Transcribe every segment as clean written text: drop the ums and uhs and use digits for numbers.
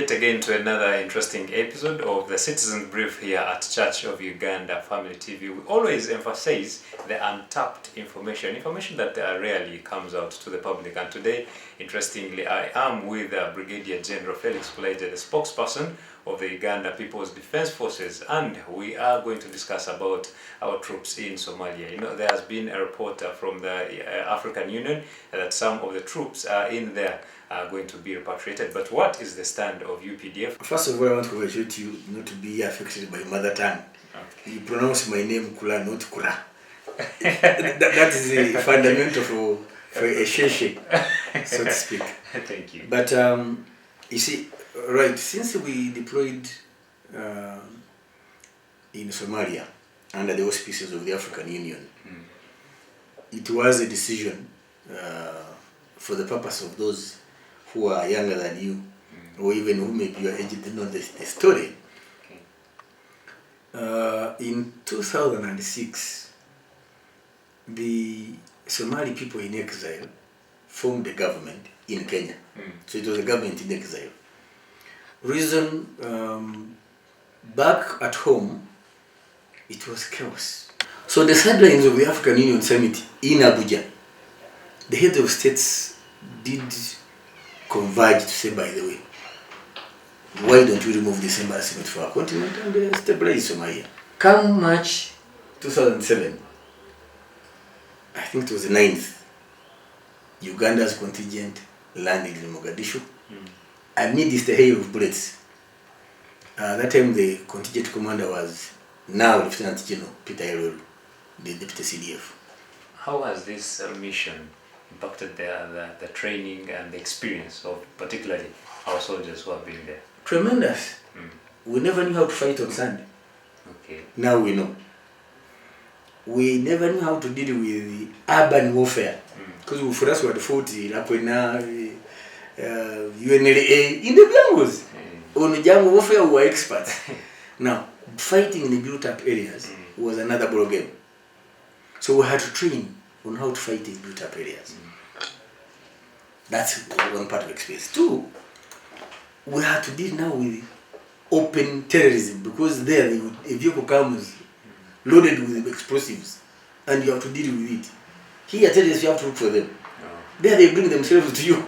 yet again to another interesting episode of the Citizen Brief here at Church of Uganda Family TV. We always emphasize the untapped information that rarely comes out to the public. And today, interestingly, I am with Brigadier General Felix Kulayigye, the spokesperson of the Uganda People's Defense Forces, and we are going to discuss about our troops in Somalia. You know, there has been a report from the African Union that some of the troops in there are going to be repatriated. But what is the stand of UPDF? First of all, I want to congratulate you not to be affected by mother tongue. Okay. You pronounce my name Kula, not Kura. that is the fundamental for a sheshe, so to speak. Thank you. But you see, right, since we deployed in Somalia under the auspices of the African Union, it was a decision for the purpose of those who are younger than you, or even who may be your age, they know the story. Okay. In 2006, the Somali people in exile formed a government in Kenya. So it was a government in exile. Reason, back at home, it was chaos. So the sidelines of the African Union Summit in Abuja, the heads of states did converge to say, by the way, why don't we remove this embarrassment for our continent and stabilize Somalia? Come March 2007, I think it was the 9th, Uganda's contingent landed in Mogadishu amidst the hail of bullets. That time the contingent commander was now Lieutenant General Peter Elwelu, the deputy CDF. How has this mission impacted the training and the experience of particularly our soldiers who have been there? Tremendous. We never knew how to fight on sand. Okay. Now we know. We never knew how to deal with urban warfare. Because for us we had fought in Akwena, UNLA, in the jungles. On jungle warfare we were experts. Now, fighting in the built-up areas was another ball game. So we had to train on how to fight in built-up areas. That's one part of experience. Two, we had to deal now with open terrorism, because there a vehicle comes loaded with explosives and you have to deal with it. Here, terrorists, you have to look for them. There they bring themselves to you.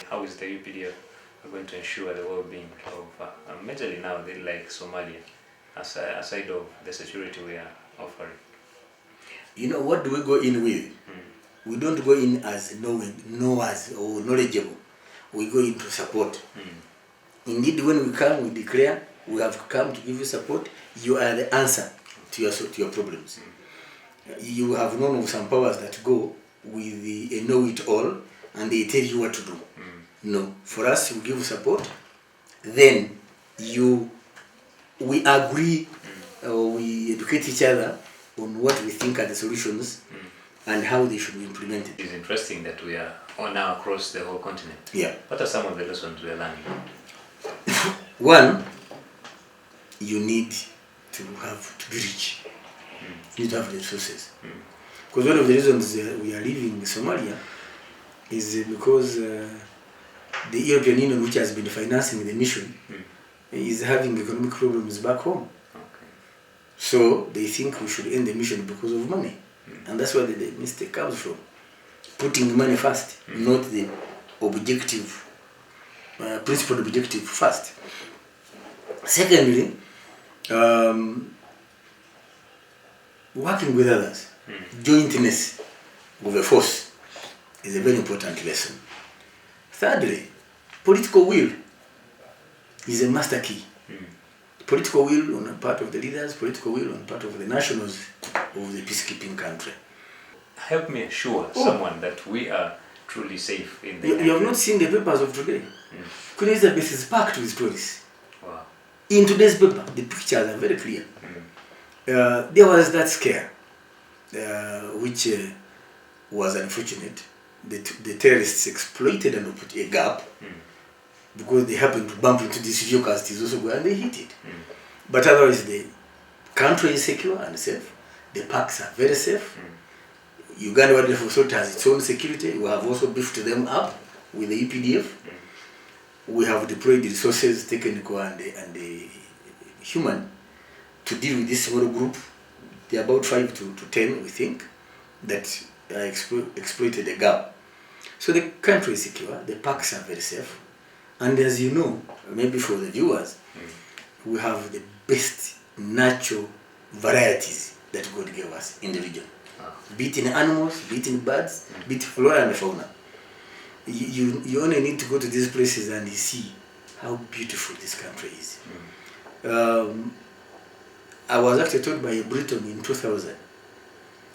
How is the UPDF going to ensure the well-being of majorly now they like Somalia, aside of the security we are offering? You know, what do we go in with? We don't go in as knowers or knowledgeable. We go in to support. Indeed, when we come, we declare, we have come to give you support. You are the answer to your problems. You have known of some powers that go with the know-it-all and they tell you what to do. No, for us, we give you support. Then we agree, or we educate each other on what we think are the solutions and how they should be implemented. It's interesting that we are now across the whole continent. Yeah. What are some of the lessons we are learning? One, you need to be rich. You need to have the resources. Because one of the reasons we are leaving Somalia is because the European Union, which has been financing the mission, is having economic problems back home. Okay. So they think we should end the mission because of money. And that's where the mistake comes from. Putting money first, not the objective, principled objective first. Secondly, working with others, jointness of a force is a very important lesson. Thirdly, political will is a master key. Political will on the part of the leaders, political will on the part of the nationals of the peacekeeping country. Help me assure someone that we are truly safe in the country. You have not seen the papers of today. Queen Elizabeth is packed with stories. Wow. In today's paper, the pictures are very clear. There was that scare, which was unfortunate. The terrorists exploited and put a gap because they happened to bump into this vehicle as it is also going, and they hit it. But otherwise, the country is secure and safe. The parks are very safe. Uganda Wildlife Authority has its own security. We have also beefed them up with the UPDF. we have deployed resources, technical and human, to deal with this small group. They are about 5 to 10, we think, that exploited the gap. So the country is secure, the parks are very safe, and as you know, maybe for the viewers, we have the best natural varieties that God gave us in the region. Be it in animals, be it in birds, be it flora and fauna. You only need to go to these places and you see how beautiful this country is. I was actually told by a Briton in 2000,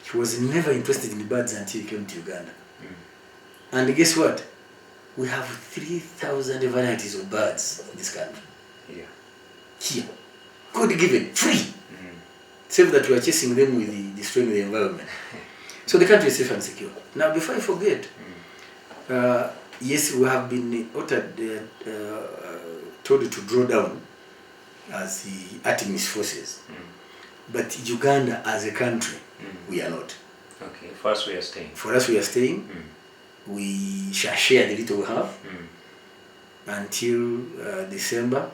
he was never interested in birds until he came to Uganda. And guess what? We have 3,000 varieties of birds in this country. Here. God given, free. Save that we are chasing them with destroying the environment. So the country is safe and secure. Now, before I forget, yes, we have been told to draw down as the Artemis forces. But Uganda as a country, we are not. Okay, for us we are staying. For us we are staying. We shall share the little we have until December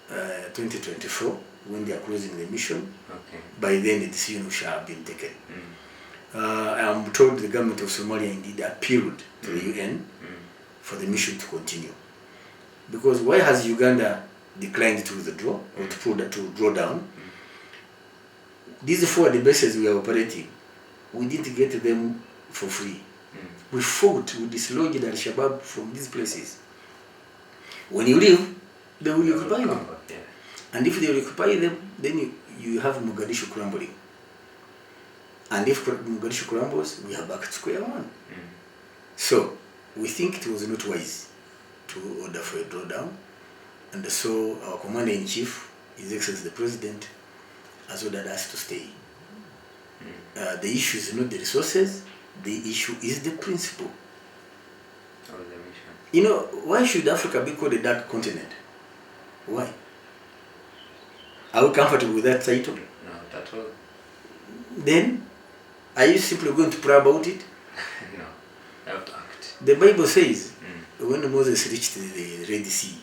2024, when they are closing the mission. Okay. By then the decision shall have been taken. I am told the government of Somalia indeed appealed to the UN for the mission to continue. Because why has Uganda declined to withdraw or to draw down? These 4 the bases we are operating, we didn't get them for free. We fought, we dislodged Al-Shabaab from these places. When you leave, they will occupy them. And if they will occupy them, then you have Mogadishu crumbling. And if Mogadishu crumbles, we are back to square one. So, we think it was not wise to order for a drawdown. And so, our Commander-in-Chief, His Excellency the President, has ordered us to stay. The issue is not the resources, the issue is the principle. Of the mission. You know, why should Africa be called a dark continent? Why? Are we comfortable with that title? No, not at all. Then, are you simply going to pray about it? No, I have to act. The Bible says, when Moses reached the Red Sea, he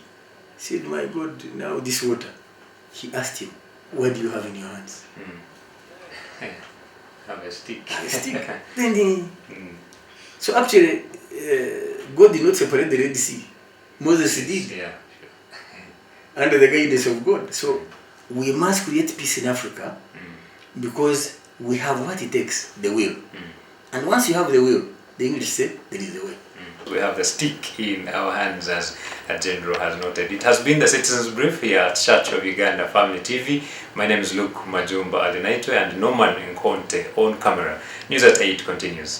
said, my God, now this water. He asked him, what do you have in your hands? Have a stick. Have a stick. Then So actually, God did not separate the Red Sea. Moses did. Yeah, sure. Under the guidance of God. So we must create peace in Africa because we have what it takes, the will. And once you have the will, the English say, there is the way. We have the stick in our hands, as a general has noted. It has been the Citizens Brief here at Church of Uganda Family TV. My name is Luke Majumba Alinaitwe and Norman Nkonte on camera. News at 8 continues.